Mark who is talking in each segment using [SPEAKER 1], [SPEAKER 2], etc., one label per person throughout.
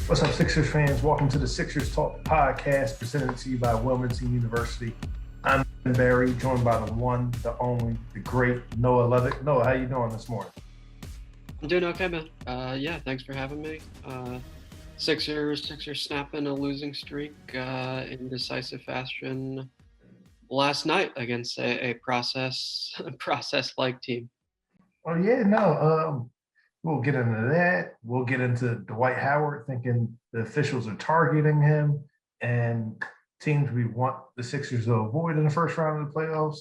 [SPEAKER 1] What's up, Sixers fans? Welcome to the Sixers Talk podcast presented to you by Wilmington University. I'm Berry, joined by the one, the only, the great Noah Levick. Noah, how you doing this morning?
[SPEAKER 2] I'm doing okay, man. Yeah, thanks for having me. Sixers snapping a losing streak in decisive fashion last night against a process-like team.
[SPEAKER 1] Oh yeah, no. We'll get into that. We'll get into Dwight Howard thinking the officials are targeting him and teams we want the Sixers to avoid in the first round of the playoffs,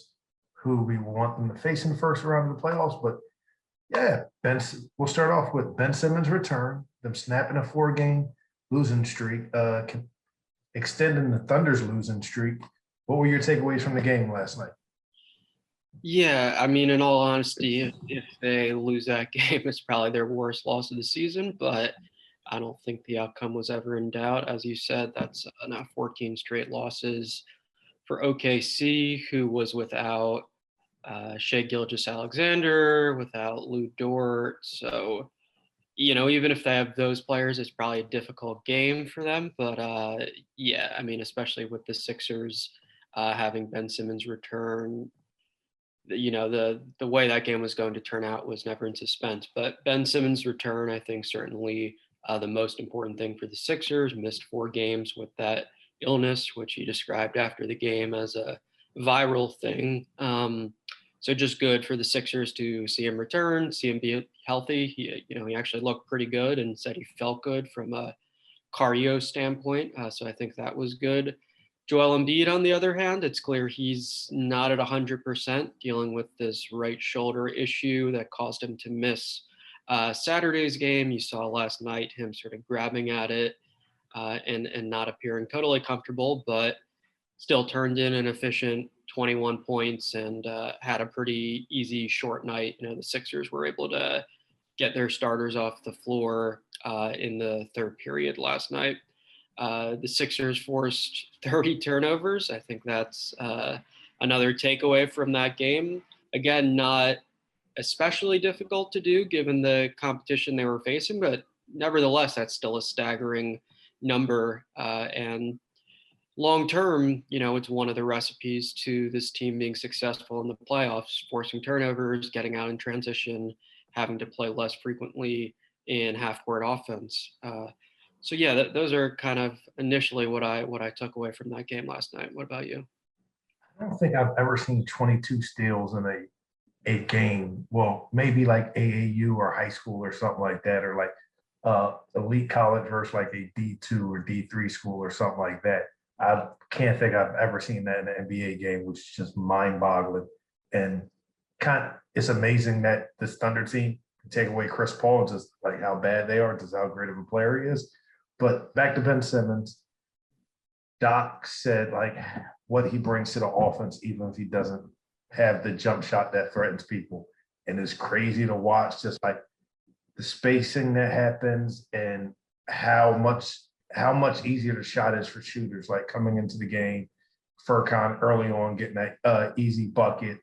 [SPEAKER 1] who we want them to face in the first round of the playoffs. But yeah, we'll start off with Ben Simmons' return, them snapping a 4-game losing streak, extending the Thunder's losing streak. What were your takeaways from the game last night?
[SPEAKER 2] Yeah, I mean, in all honesty, if they lose that game, it's probably their worst loss of the season, but I don't think the outcome was ever in doubt. As you said, that's now 14 straight losses for OKC, who was without Shea Gilgeous-Alexander, without Lou Dort. So, even if they have those players, it's probably a difficult game for them. But yeah, I mean, especially with the Sixers having Ben Simmons return, the way that game was going to turn out was never in suspense. But Ben Simmons' return, I think, certainly the most important thing for the Sixers. Missed 4 games with that illness, which he described after the game as a viral thing. So just good for the Sixers to see him return, see him be healthy. He actually looked pretty good and said he felt good from a cardio standpoint. So I think that was good. Joel Embiid, on the other hand, it's clear he's not at 100%, dealing with this right shoulder issue that caused him to miss Saturday's game. You saw last night him sort of grabbing at it and not appearing totally comfortable, but still turned in an efficient 21 points and had a pretty easy short night. The Sixers were able to get their starters off the floor in the third period last night. The Sixers forced 30 turnovers. I think that's another takeaway from that game. Again, not especially difficult to do given the competition they were facing, but nevertheless, that's still a staggering number. And long term, it's one of the recipes to this team being successful in the playoffs, forcing turnovers, getting out in transition, having to play less frequently in half-court offense. So yeah, those are kind of initially what I took away from that game last night. What about you?
[SPEAKER 1] I don't think I've ever seen 22 steals in a game. Well, maybe like AAU or high school or something like that, or like elite college versus like a D2 or D3 school or something like that. I can't think I've ever seen that in an NBA game, which is just mind-boggling. And it's amazing that this Thunder team can take away Chris Paul, just like how bad they are, just how great of a player he is. But back to Ben Simmons, Doc said like what he brings to the offense, even if he doesn't have the jump shot that threatens people. And it's crazy to watch just like the spacing that happens and how much easier the shot is for shooters, like coming into the game, Furkan early on getting that easy bucket,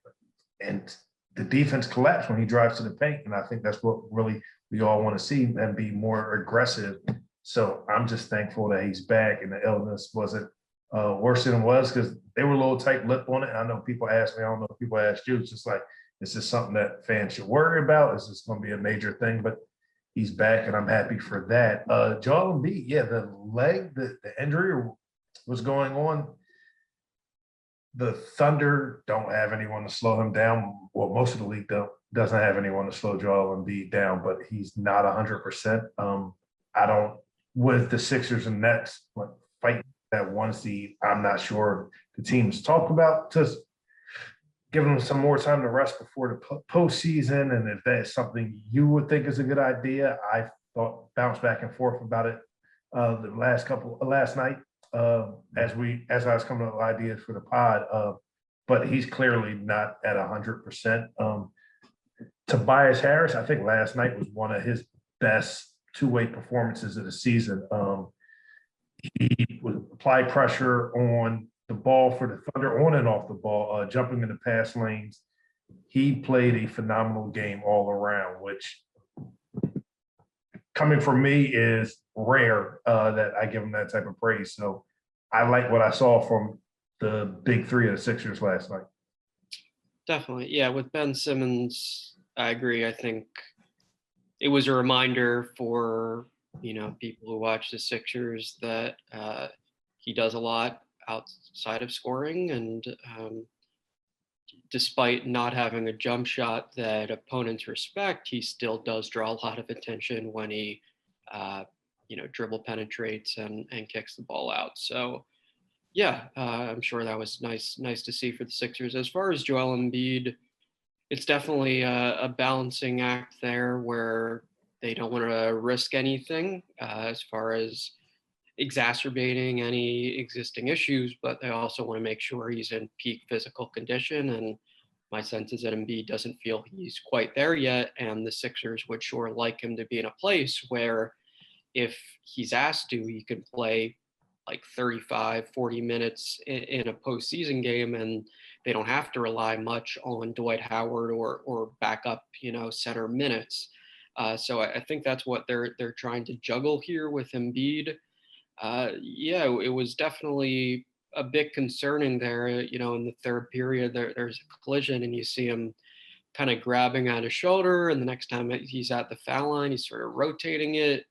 [SPEAKER 1] and the defense collapsed when he drives to the paint. And I think that's what really we all want to see, and be more aggressive. So I'm just thankful that he's back and the illness wasn't worse than it was, because they were a little tight-lipped on it. And I know people asked me, I don't know if people asked you, it's just like, is this something that fans should worry about? Is this going to be a major thing? But he's back, and I'm happy for that. Joel Embiid, yeah, the leg, the injury was going on. The Thunder don't have anyone to slow him down. Well, most of the league doesn't have anyone to slow Joel Embiid down, but he's not 100%. I don't, with the Sixers and Nets fighting that 1 seed, I'm not sure the teams talked about just giving them some more time to rest before the postseason. And if that's something you would think is a good idea, I thought bounced back and forth about it the last night as I was coming up with ideas for the pod. But he's clearly not at 100%. Tobias Harris, I think last night was one of his best two-way performances of the season. He would apply pressure on the ball for the Thunder, on and off the ball, jumping in the pass lanes. He played a phenomenal game all around, which coming from me is rare that I give him that type of praise. So I like what I saw from the big three of the Sixers last night.
[SPEAKER 2] Definitely. Yeah, with Ben Simmons, I agree. I think it was a reminder for, people who watch the Sixers that he does a lot outside of scoring. And despite not having a jump shot that opponents respect, he still does draw a lot of attention when he, uh, dribble penetrates and kicks the ball out. So, yeah, I'm sure that was nice to see for the Sixers. As far as Joel Embiid, it's definitely a balancing act there where they don't want to risk anything as far as exacerbating any existing issues, but they also want to make sure he's in peak physical condition. And my sense is that Embiid doesn't feel he's quite there yet, and the Sixers would sure like him to be in a place where if he's asked to, he can play like 35, 40 minutes in a postseason game, and they don't have to rely much on Dwight Howard or backup, center minutes. So I think that's what they're trying to juggle here with Embiid. Yeah, it was definitely a bit concerning there. In the third period, there's a collision, and you see him kind of grabbing at his shoulder, and the next time he's at the foul line, he's sort of rotating it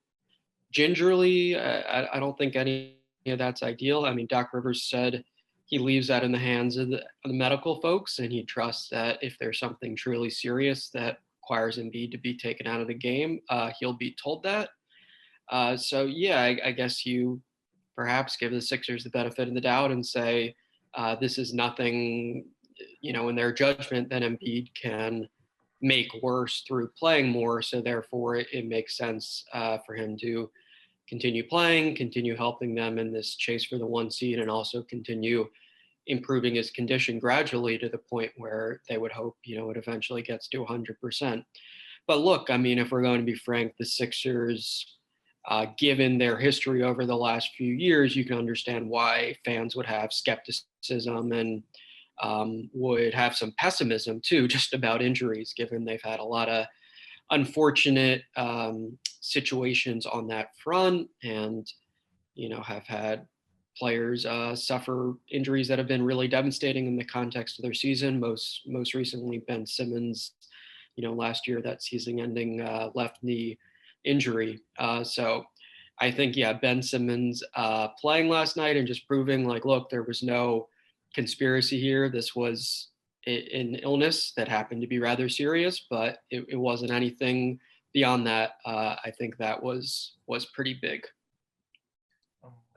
[SPEAKER 2] gingerly. I don't think any of that's ideal. I mean, Doc Rivers said he leaves that in the hands of the medical folks, and he trusts that if there's something truly serious that requires Embiid to be taken out of the game, he'll be told that. So yeah, I guess you perhaps give the Sixers the benefit of the doubt and say this is nothing, in their judgment, that Embiid can make worse through playing more. So therefore, it makes sense for him to continue playing, continue helping them in this chase for the 1 seed, and also continue improving his condition gradually to the point where they would hope, it eventually gets to 100%. But look, I mean, if we're going to be frank, the Sixers, given their history over the last few years, you can understand why fans would have skepticism and would have some pessimism too, just about injuries, given they've had a lot of unfortunate situations on that front, and have had players suffer injuries that have been really devastating in the context of their season. Most recently, Ben Simmons, last year, that season-ending left knee injury. So I think, yeah, Ben Simmons playing last night and just proving like, look, there was no conspiracy here. This was an illness that happened to be rather serious, but it wasn't anything beyond that. I think that was pretty big.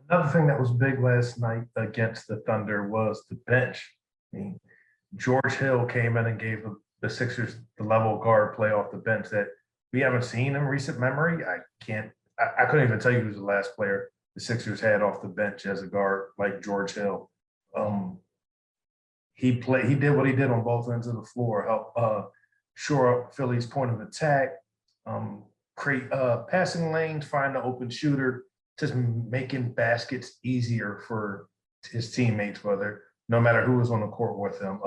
[SPEAKER 1] Another thing that was big last night against the Thunder was the bench. I mean, George Hill came in and gave the Sixers the level of guard play off the bench that we haven't seen in recent memory. I couldn't even tell you who's the last player the Sixers had off the bench as a guard like George Hill. He did what he did on both ends of the floor, help shore up Philly's point of attack, create passing lanes, find the open shooter, just making baskets easier for his teammates, no matter who was on the court with him.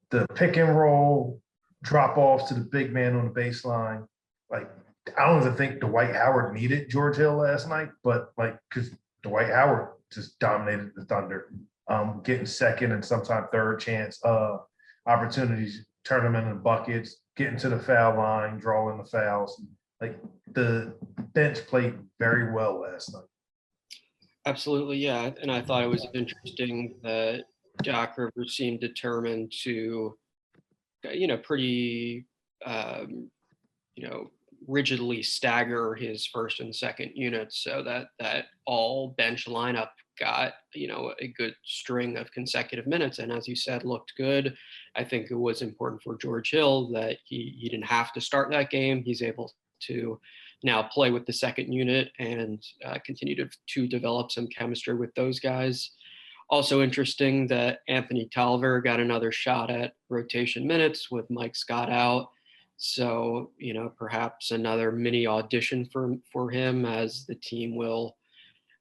[SPEAKER 1] The pick and roll drop offs to the big man on the baseline. Like, I don't even think Dwight Howard needed George Hill last night, but because Dwight Howard just dominated the Thunder, getting second and sometimes third chance opportunities, turn them into buckets, getting to the foul line, drawing the fouls. Like, the bench played very well last night.
[SPEAKER 2] Absolutely, yeah. And I thought it was interesting that Doc Rivers seemed determined to, pretty, rigidly stagger his first and second units so that all bench lineup got, a good string of consecutive minutes. And as you said, looked good. I think it was important for George Hill that he didn't have to start that game. He's able to now play with the second unit and continue to develop some chemistry with those guys. Also interesting that Anthony Tolliver got another shot at rotation minutes with Mike Scott out. So, perhaps another mini audition for him, as the team will,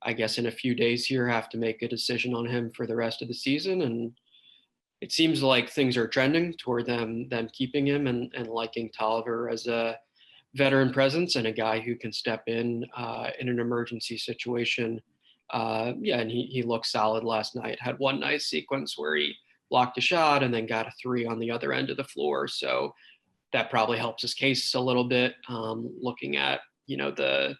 [SPEAKER 2] I guess, in a few days here, have to make a decision on him for the rest of the season. And it seems like things are trending toward them keeping him and liking Tolliver as a veteran presence and a guy who can step in an emergency situation. Yeah, and he looked solid last night. Had one nice sequence where he blocked a shot and then got a three on the other end of the floor. So that probably helps his case a little bit, looking at, the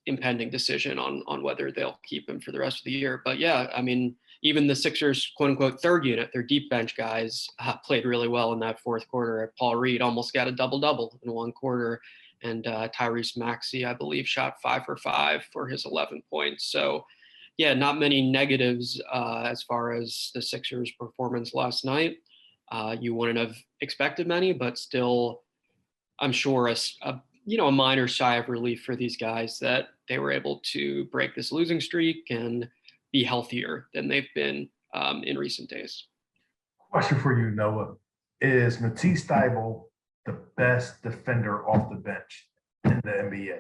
[SPEAKER 2] impending decision on whether they'll keep him for the rest of the year. But yeah, I mean, even the Sixers, quote unquote, third unit, their deep bench guys played really well in that fourth quarter. Paul Reed almost got a double-double in one quarter. And Tyrese Maxey, I believe, shot 5 for 5 for his 11 points. So yeah, not many negatives as far as the Sixers' performance last night. You wouldn't have expected many, but still, I'm sure a minor sigh of relief for these guys that they were able to break this losing streak and be healthier than they've been in recent days.
[SPEAKER 1] Question for you, Noah. Is Matisse Thybulle the best defender off the bench in the NBA?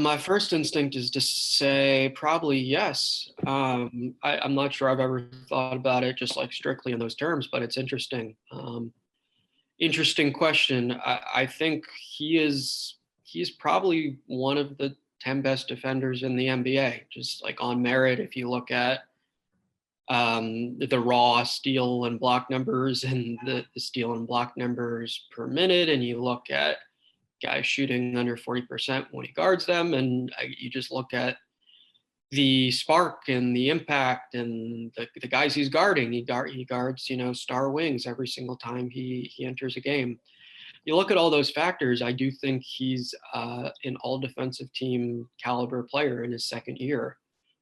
[SPEAKER 2] My first instinct is to say probably yes. I'm not sure I've ever thought about it just like strictly in those terms, but it's interesting. Interesting question. I think he's probably one of the 10 best defenders in the NBA, just like on merit. If you look at the raw steal and block numbers and the steal and block numbers per minute, and you look at guys shooting under 40% when he guards them, and you just look at the spark and the impact and the guys he's guarding. He guards, star wings every single time he enters a game. You look at all those factors, I do think he's an all defensive team caliber player in his second year,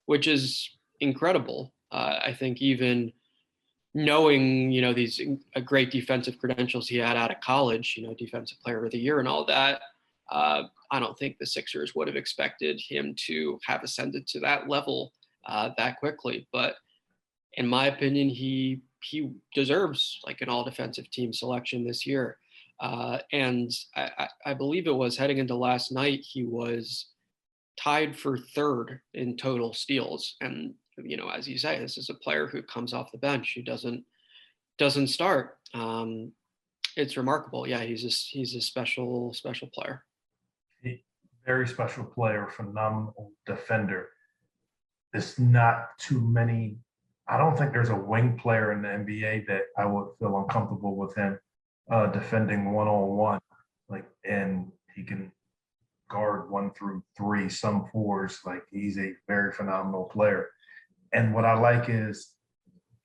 [SPEAKER 2] which is incredible. I think even knowing, these great defensive credentials he had out of college, defensive player of the year and all that, I don't think the Sixers would have expected him to have ascended to that level that quickly. But in my opinion, he deserves like an all defensive team selection this year. And I believe it was heading into last night, he was tied for third in total steals. And, as you say, this is a player who comes off the bench, who doesn't start. It's remarkable. Yeah, he's a special player.
[SPEAKER 1] Very special player, phenomenal defender. There's not too many. I don't think there's a wing player in the NBA that I would feel uncomfortable with him defending one-on-one. And he can guard 1 through 3, some 4s. He's a very phenomenal player. And what I like is,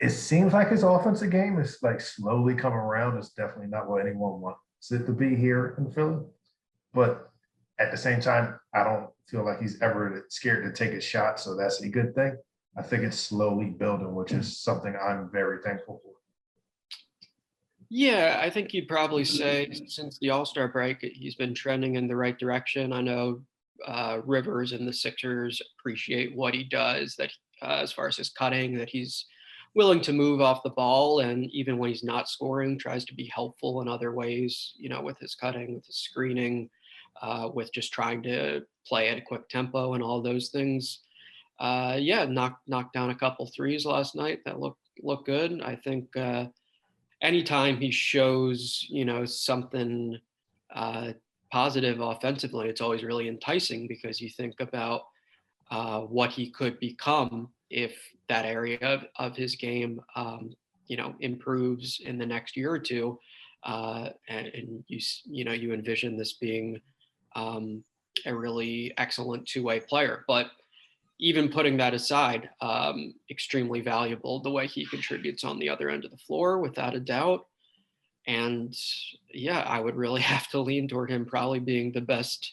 [SPEAKER 1] it seems like his offensive game is slowly coming around. It's definitely not what anyone wants it to be here in Philly, but at the same time, I don't feel like he's ever scared to take a shot. So that's a good thing. I think it's slowly building, which is something I'm very thankful for.
[SPEAKER 2] Yeah, I think you'd probably say since the All-Star break, he's been trending in the right direction. I know Rivers and the Sixers appreciate what he does, that as far as his cutting, that he's willing to move off the ball. And even when he's not scoring, tries to be helpful in other ways, with his cutting, with his screening, with just trying to play at a quick tempo and all those things. Knocked down a couple threes last night that looked good. I think anytime he shows, something positive offensively, it's always really enticing, because you think about what he could become if that area of his game, improves in the next year or two. And you envision this being a really excellent two-way player. But even putting that aside, extremely valuable the way he contributes on the other end of the floor, without a doubt. And yeah, I would really have to lean toward him probably being the best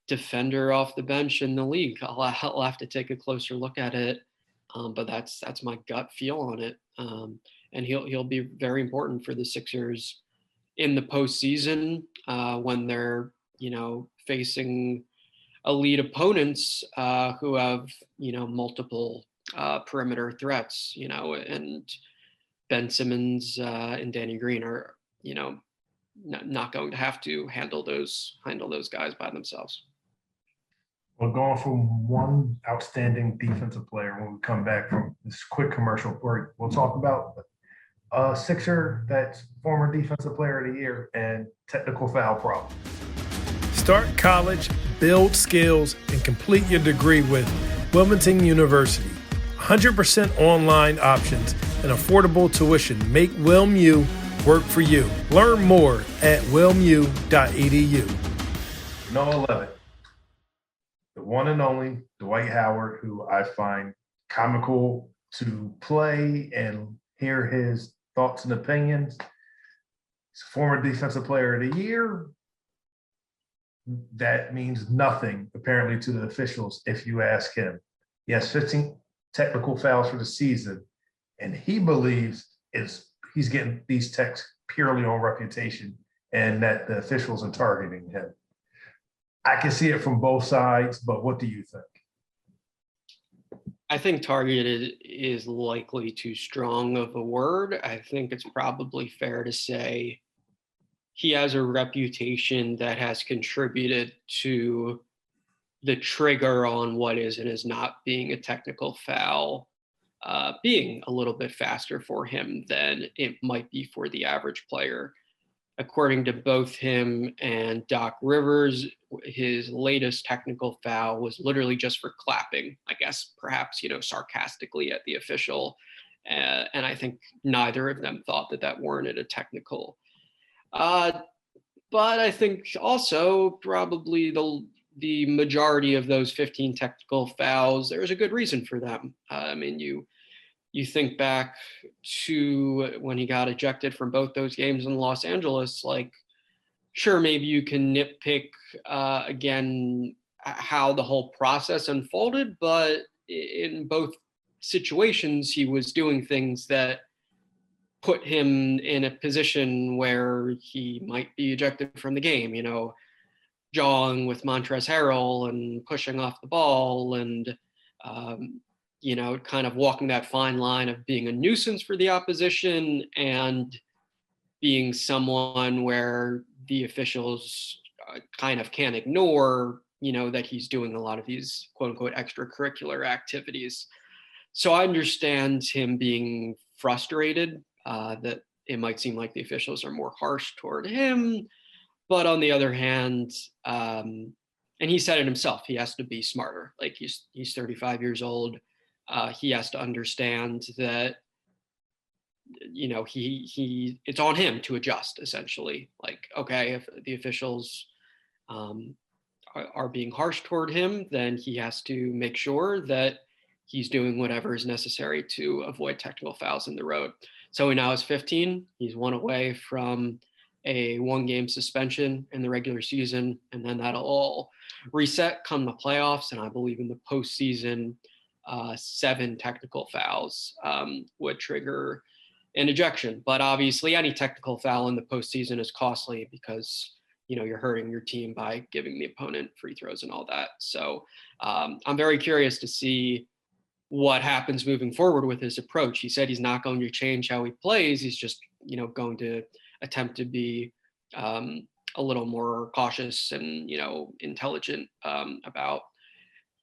[SPEAKER 2] defender off the bench in the league. I'll have to take a closer look at it, but that's my gut feel on it. And he'll be very important for the Sixers in the postseason when they're facing elite opponents who have multiple perimeter threats. And Ben Simmons and Danny Green are not going to have to handle those guys by themselves.
[SPEAKER 1] We're going from one outstanding defensive player when we come back from this quick commercial break. We'll talk about Sixer that's former defensive player of the year and technical foul problem.
[SPEAKER 3] Start college, build skills, and complete your degree with Wilmington University. 100% online options and affordable tuition make WilmU work for you. Learn more at wilmu.edu.
[SPEAKER 1] Noah Levick, the one and only Dwight Howard, who I find comical to play and hear his thoughts and opinions. He's a former defensive player of the year. That means nothing, apparently, to the officials if you ask him. He has 15 technical fouls for the season, and he believes he's getting these techs purely on reputation and that the officials are targeting him. I can see it from both sides, but what do you think?
[SPEAKER 2] I think targeted is likely too strong of a word. I think it's probably fair to say he has a reputation that has contributed to the trigger on what is and is not being a technical foul being a little bit faster for him than it might be for the average player. According to both him and Doc Rivers, his latest technical foul was literally just for clapping, I guess, perhaps, sarcastically at the official. And I think neither of them thought that warranted a technical. But I think also probably the majority of those 15 technical fouls, there's a good reason for them. I mean, you think back to when he got ejected from both those games in Los Angeles, like, sure, maybe you can nitpick again how the whole process unfolded, but in both situations, he was doing things that put him in a position where he might be ejected from the game, jawing with Montrezl Harrell and pushing off the ball and, kind of walking that fine line of being a nuisance for the opposition and being someone where the officials kind of can't ignore, that he's doing a lot of these quote unquote extracurricular activities. So I understand him being frustrated that it might seem like the officials are more harsh toward him. But on the other hand, and he said it himself, he has to be smarter. Like he's 35 years old. He has to understand that, it's on him to adjust essentially. Like, okay, if the officials are being harsh toward him, then he has to make sure that he's doing whatever is necessary to avoid technical fouls in the road. So he now has 15. He's one away from a 1-game suspension in the regular season, and then that'll all reset come the playoffs. And I believe in the postseason, 7 technical fouls would trigger an ejection. But obviously, any technical foul in the postseason is costly because you're hurting your team by giving the opponent free throws and all that. So I'm very curious to see what happens moving forward with his approach. He said he's not going to change how he plays. He's just, going to attempt to be a little more cautious and, intelligent about,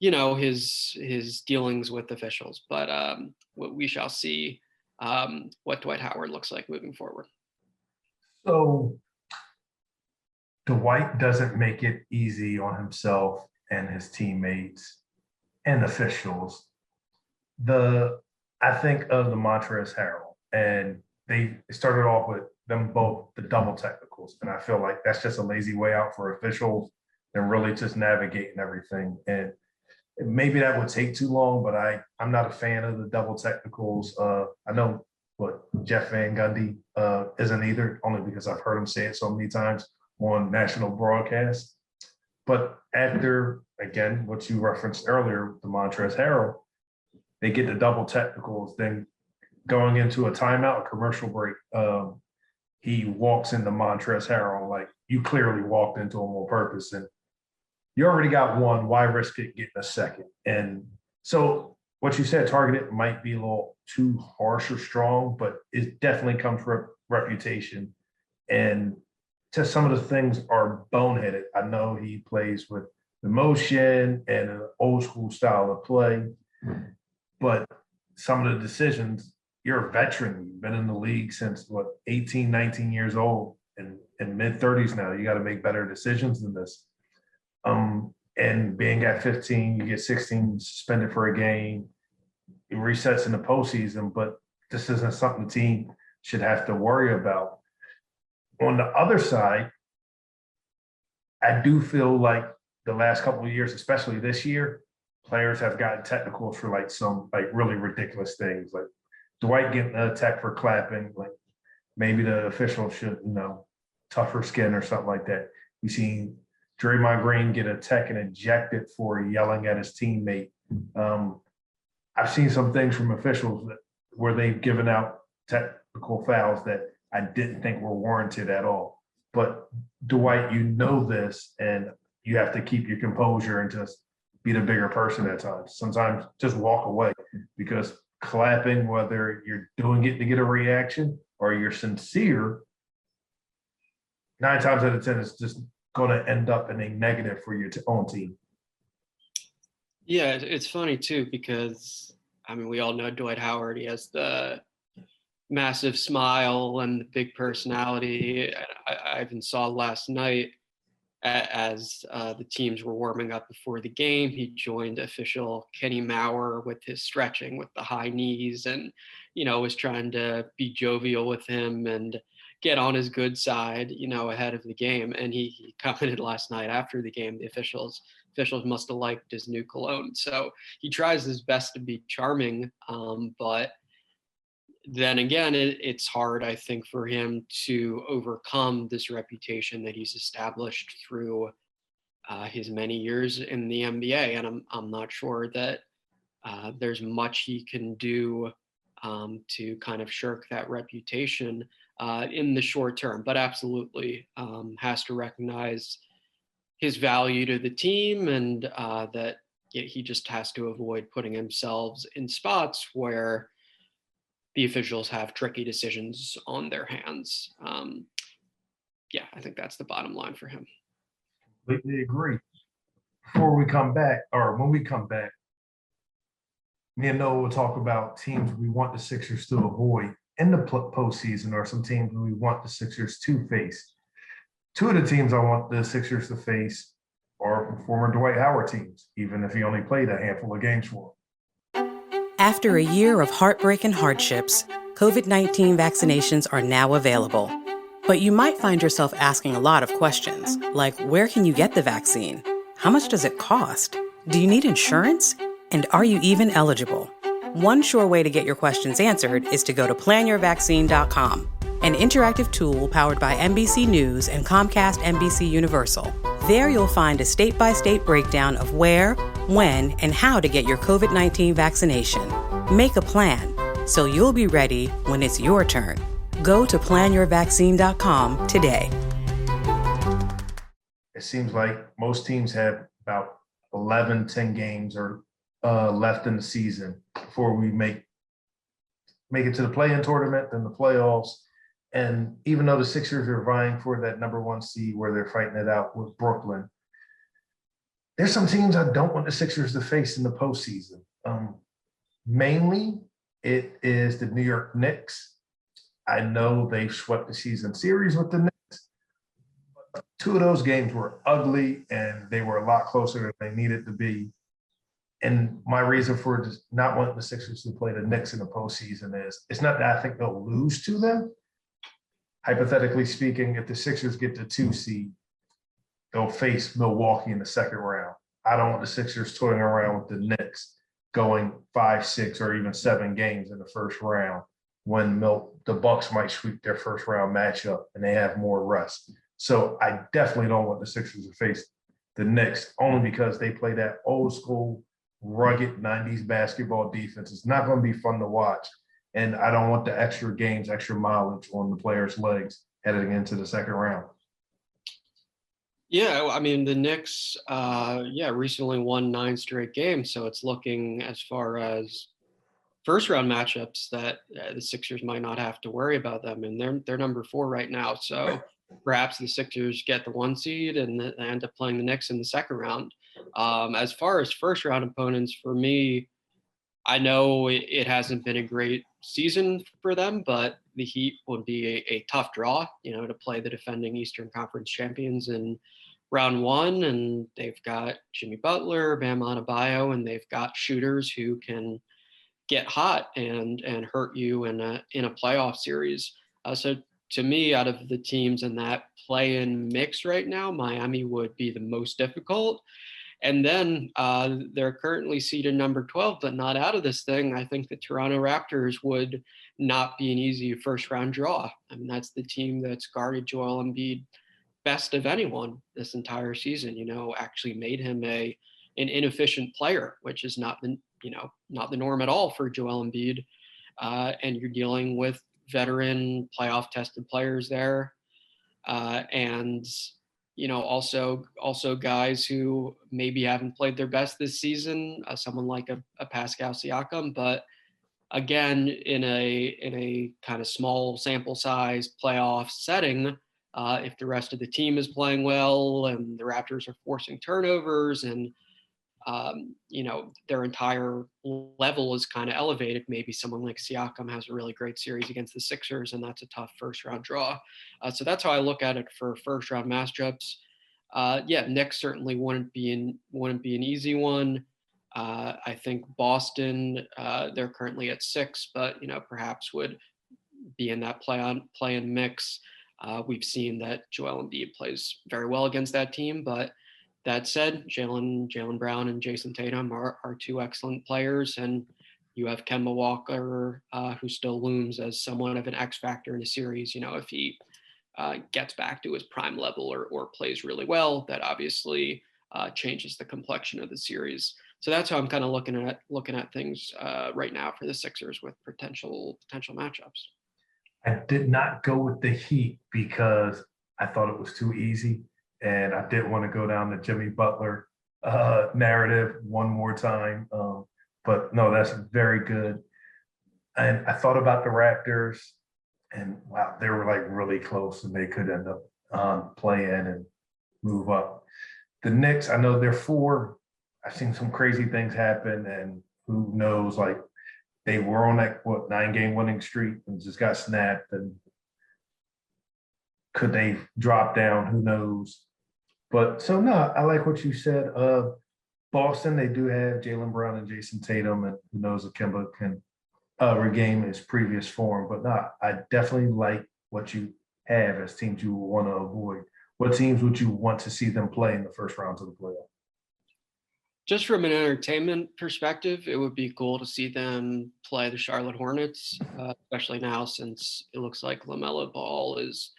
[SPEAKER 2] his dealings with officials. But we shall see what Dwight Howard looks like moving forward.
[SPEAKER 1] So Dwight doesn't make it easy on himself and his teammates and officials. I think of the Montrezl Harrell, and they started off with them both the double technicals, and I feel like that's just a lazy way out for officials and really just navigating everything. And maybe that would take too long, but I'm not a fan of the double technicals. I know what Jeff Van Gundy isn't either, only because I've heard him say it so many times on national broadcast. But after, again, what you referenced earlier, the Montrezl Harrell, they get the double technicals, then going into a timeout, a commercial break, he walks into Montrezl Harrell like you clearly walked into him on purpose, and you already got one. Why risk it getting a second? And so what you said, targeted might be a little too harsh or strong, but it definitely comes from reputation. And just some of the things are boneheaded. I know he plays with emotion and an old school style of play, but some of the decisions you're a veteran. You've been in the league since what, 18, 19 years old, and in mid 30s now. You got to make better decisions than this. And being at 15, you get 16 suspended for a game. It resets in the postseason, but this isn't something the team should have to worry about. On the other side, I do feel like the last couple of years, especially this year, players have gotten technical for like some like really ridiculous things, like Dwight getting a tech for clapping. Like maybe the official should, tougher skin or something like that. We've seen Draymond Green get a tech and ejected for yelling at his teammate. I've seen some things from officials where they've given out technical fouls that I didn't think were warranted at all. But Dwight, this, and you have to keep your composure and just be the bigger person at times. Sometimes just walk away, because clapping, whether you're doing it to get a reaction or you're sincere, 9 times out of 10 is just going to end up in a negative for your own team.
[SPEAKER 2] Yeah, it's funny too, because we all know Dwight Howard. He has the massive smile and the big personality. I even saw last night as the teams were warming up before the game, he joined official Kenny Mauer with his stretching with the high knees, and was trying to be jovial with him and get on his good side, ahead of the game. And he commented last night after the game, the officials must have liked his new cologne. So he tries his best to be charming, but then again, it's hard, I think, for him to overcome this reputation that he's established through his many years in the NBA. And I'm not sure that there's much he can do to kind of shirk that reputation in the short term, but absolutely has to recognize his value to the team, and that he just has to avoid putting himself in spots where the officials have tricky decisions on their hands. I think that's the bottom line for him.
[SPEAKER 1] Completely agree. Before we come back, or when we come back, me and Noah will talk about teams we want the Sixers to avoid in the postseason, or some teams we want the Sixers to face. 2 of the teams I want the Sixers to face are former Dwight Howard teams, even if he only played a handful of games for them.
[SPEAKER 4] After a year of heartbreak and hardships, COVID-19 vaccinations are now available. But you might find yourself asking a lot of questions, like where can you get the vaccine? How much does it cost? Do you need insurance? And are you even eligible? One sure way to get your questions answered is to go to planyourvaccine.com, an interactive tool powered by NBC News and Comcast NBC Universal. There you'll find a state-by-state breakdown of where, when, and how to get your COVID-19 vaccination. Make a plan so you'll be ready when it's your turn. Go to planyourvaccine.com today.
[SPEAKER 1] It seems like most teams have about 10 games or left in the season before we make it to the play-in tournament, then the playoffs. And even though the Sixers are vying for that number 1 seed where they're fighting it out with Brooklyn, there's some teams I don't want the Sixers to face in the postseason. Mainly, it is the New York Knicks. I know they've swept the season series with the Knicks. 2 of those games were ugly, and they were a lot closer than they needed to be. And my reason for just not wanting the Sixers to play the Knicks in the postseason is it's not that I think they'll lose to them. Hypothetically speaking, if the Sixers get the 2 seed, they'll face Milwaukee in the second round. I don't want the Sixers toying around with the Knicks going 5, 6, or even 7 games in the first round when the Bucks might sweep their first round matchup and they have more rest. So I definitely don't want the Sixers to face the Knicks, only because they play that old school, rugged 90s basketball defense. It's not going to be fun to watch. And I don't want the extra games, extra mileage on the players' legs heading into the second round.
[SPEAKER 2] Yeah, the Knicks, recently won 9 straight games. So it's looking, as far as first round matchups, that the Sixers might not have to worry about them. And they're number 4 right now. So perhaps the Sixers get the 1 seed and they end up playing the Knicks in the second round. As far as first round opponents, for me, I know it hasn't been a great season for them, but the Heat would be a tough draw, to play the defending Eastern Conference champions in round one. And they've got Jimmy Butler, Bam Adebayo, and they've got shooters who can get hot and hurt you in a playoff series. So to me, out of the teams in that play-in mix right now, Miami would be the most difficult. And then they're currently seeded number 12, but not out of this thing. I think the Toronto Raptors would not be an easy first-round draw. I mean, that's the team that's guarded Joel Embiid best of anyone this entire season. Actually made him an inefficient player, which is not the norm at all for Joel Embiid. And you're dealing with veteran playoff-tested players there, and also guys who maybe haven't played their best this season, someone like a Pascal Siakam. But again, in a kind of small sample size playoff setting, if the rest of the team is playing well and the Raptors are forcing turnovers and their entire level is kind of elevated, maybe someone like Siakam has a really great series against the Sixers, and that's a tough first round draw. So that's how I look at it for first round matchups. Knicks certainly wouldn't be an easy one. I think Boston, they're currently at 6, but perhaps would be in that play-in mix. We've seen that Joel Embiid plays very well against that team, but that said, Jaylen Brown and Jason Tatum are two excellent players, and you have Kemba Walker, who still looms as somewhat of an X factor in a series. If he gets back to his prime level or plays really well, that obviously changes the complexion of the series. So that's how I'm kind of looking at things right now for the Sixers with potential matchups.
[SPEAKER 1] I did not go with the Heat because I thought it was too easy. And I didn't want to go down the Jimmy Butler narrative one more time. But no, that's very good. And I thought about the Raptors, and wow, they were like really close, and they could end up playing and move up. The Knicks, I know they're 4. I've seen some crazy things happen, and who knows, like they were on that 9-game winning streak and just got snapped. And could they drop down? Who knows? But so no, I like what you said. Boston, they do have Jaylen Brown and Jason Tatum, and who knows if Kemba can regain his previous form. But no, I definitely like what you have as teams you want to avoid. What teams would you want to see them play in the first rounds of the playoff?
[SPEAKER 2] Just from an entertainment perspective, it would be cool to see them play the Charlotte Hornets, especially now since it looks like LaMelo Ball is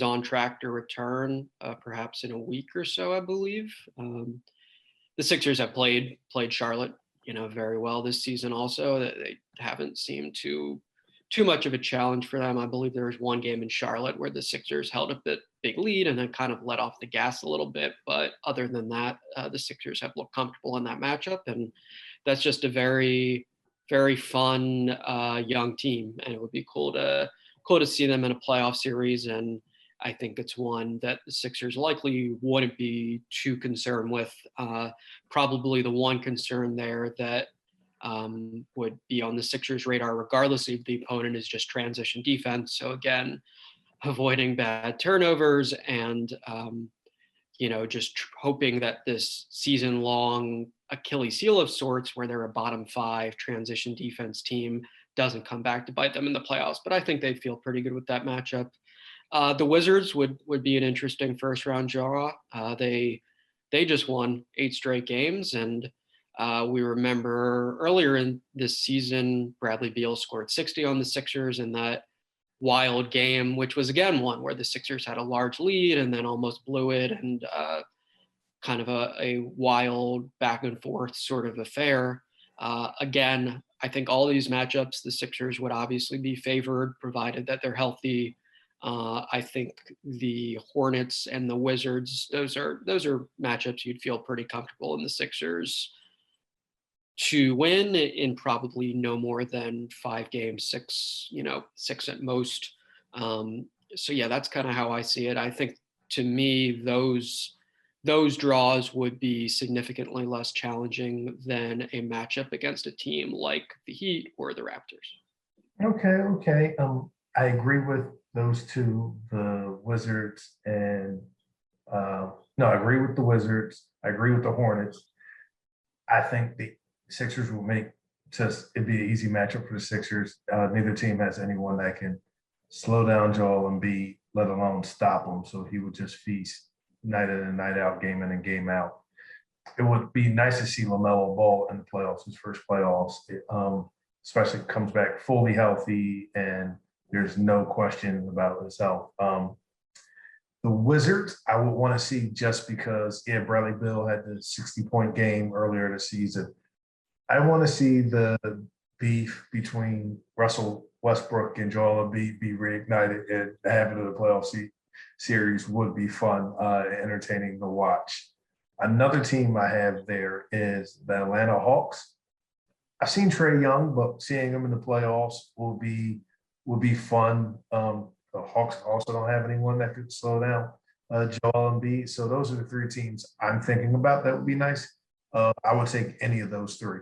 [SPEAKER 2] on track to return, perhaps in a week or so, I believe. The Sixers have played Charlotte, very well this season. Also, they haven't seemed too much of a challenge for them. I believe there was one game in Charlotte where the Sixers held a big lead and then kind of let off the gas a little bit. But other than that, the Sixers have looked comfortable in that matchup, and that's just a very, very fun young team, and it would be cool to see them in a playoff series. And I think it's one that the Sixers likely wouldn't be too concerned with. Probably the one concern there that would be on the Sixers' radar, regardless of the opponent, is just transition defense. So again, avoiding bad turnovers and, just hoping that this season-long Achilles heel of sorts, where they're a bottom 5 transition defense team, doesn't come back to bite them in the playoffs. But I think they'd feel pretty good with that matchup. The Wizards would be an interesting first round draw. They just won 8 straight games, and we remember earlier in this season, Bradley Beal scored 60 on the Sixers in that wild game, which was again one where the Sixers had a large lead and then almost blew it, and kind of a wild back and forth sort of affair. Again, I think all these matchups, the Sixers would obviously be favored, provided that they're healthy. I think the Hornets and the Wizards, those are matchups you'd feel pretty comfortable in the Sixers to win in probably no more than 5 games, 6 at most. So yeah, that's kind of how I see it. I think to me, those draws would be significantly less challenging than a matchup against a team like the Heat or the Raptors.
[SPEAKER 1] Okay. I agree with those two, the Wizards and no, I agree with the Wizards. I agree with the Hornets. I think the Sixers will make it'd be an easy matchup for the Sixers. Neither team has anyone that can slow down Joel Embiid, let alone stop him. So he would just feast night in and night out, game in and game out. It would be nice to see LaMelo Ball in the playoffs, his first playoffs, especially comes back fully healthy and there's no question about his health. The Wizards, I would want to see just because Bradley Beal had the 60-point game earlier this season. I want to see the beef between Russell Westbrook and Joel Embiid be reignited, and having the playoff series would be fun, entertaining to watch. Another team I have there is the Atlanta Hawks. I've seen Trae Young, but seeing him in the playoffs will be fun. The Hawks also don't have anyone that could slow down Joel Embiid. So those are the three teams I'm thinking about that would be nice. I would take any of those three.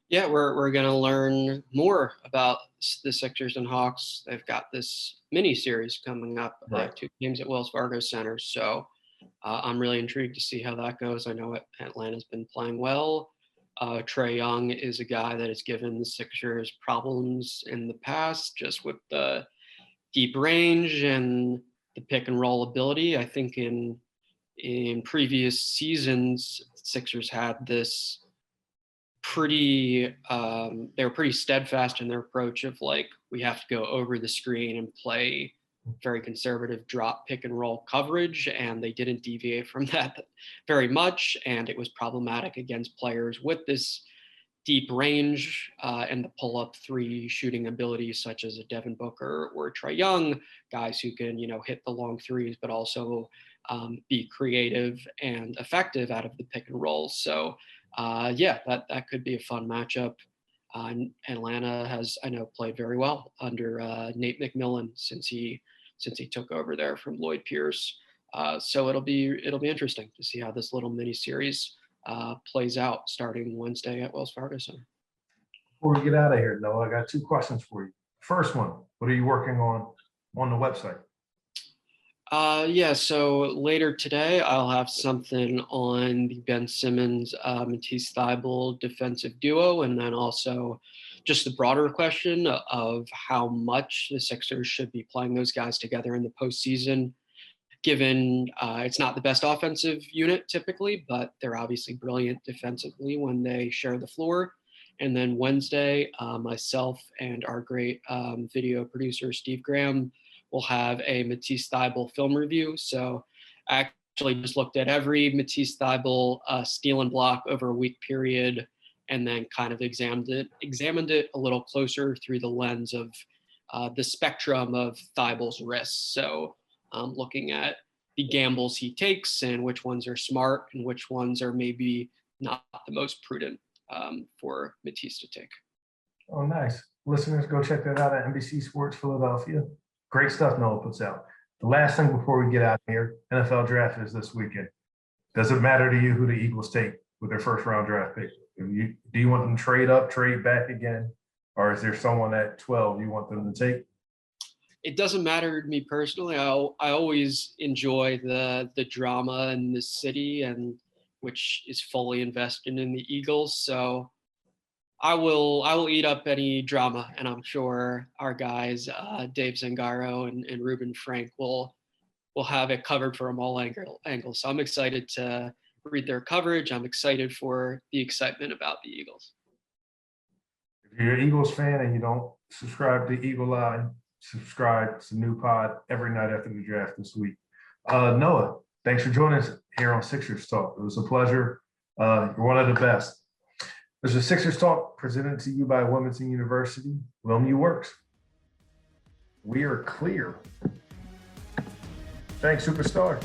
[SPEAKER 2] Yeah, we're going to learn more about the Sixers and Hawks. They've got this mini series coming up,
[SPEAKER 1] Right.
[SPEAKER 2] 2 games at Wells Fargo Center. So I'm really intrigued to see how that goes. I know Atlanta's been playing well. Trae Young is a guy that has given the Sixers problems in the past, just with the deep range and the pick and roll ability. I think in previous seasons, Sixers had this they were pretty steadfast in their approach of like, we have to go over the screen and play very conservative drop pick and roll coverage, and they didn't deviate from that very much, and it was problematic against players with this deep range and the pull-up three shooting abilities such as a Devin Booker or Trae Young, guys who can hit the long threes but also be creative and effective out of the pick and roll. So that could be a fun matchup. Atlanta has, I know, played very well under Nate McMillan since he took over there from Lloyd Pierce. So it'll be interesting to see how this little mini series plays out starting Wednesday at Wells Fargo Center.
[SPEAKER 1] Before we get out of here, Noah, I got 2 questions for you. First one, what are you working on the website?
[SPEAKER 2] So later today, I'll have something on the Ben Simmons, Matisse Thybulle defensive duo, and then also just the broader question of how much the Sixers should be playing those guys together in the postseason, given it's not the best offensive unit typically, but they're obviously brilliant defensively when they share the floor. And then Wednesday, myself and our great video producer, Steve Graham, will have a Matisse Thybulle film review. So I actually just looked at every Matisse Thybulle steal and block over a week period, and then kind of examined it a little closer through the lens of the spectrum of Thybulle's risks. So looking at the gambles he takes and which ones are smart and which ones are maybe not the most prudent for Matisse to take.
[SPEAKER 1] Oh, nice. Listeners, go check that out at NBC Sports Philadelphia. Great stuff Noah puts out. The last thing before we get out of here, NFL draft is this weekend. Does it matter to you who the Eagles take with their first round draft pick? Do you want them to trade up, trade back again? Or is there someone at 12 you want them to take?
[SPEAKER 2] It doesn't matter to me personally. I always enjoy the drama in this city, and which is fully invested in the Eagles. So I will eat up any drama, and I'm sure our guys, Dave Zangaro and Ruben Frank, will have it covered from all angles. So I'm excited to read their coverage. I'm excited for the excitement about the Eagles.
[SPEAKER 1] If you're an Eagles fan and you don't subscribe to Eagle Eye, subscribe. It's a new pod every night after the draft this week. Noah, thanks for joining us here on Sixers Talk. It was a pleasure. You're one of the best. There's a Sixers Talk presented to you by Wilmington University. WilMU works. We are clear. Thanks, Superstar.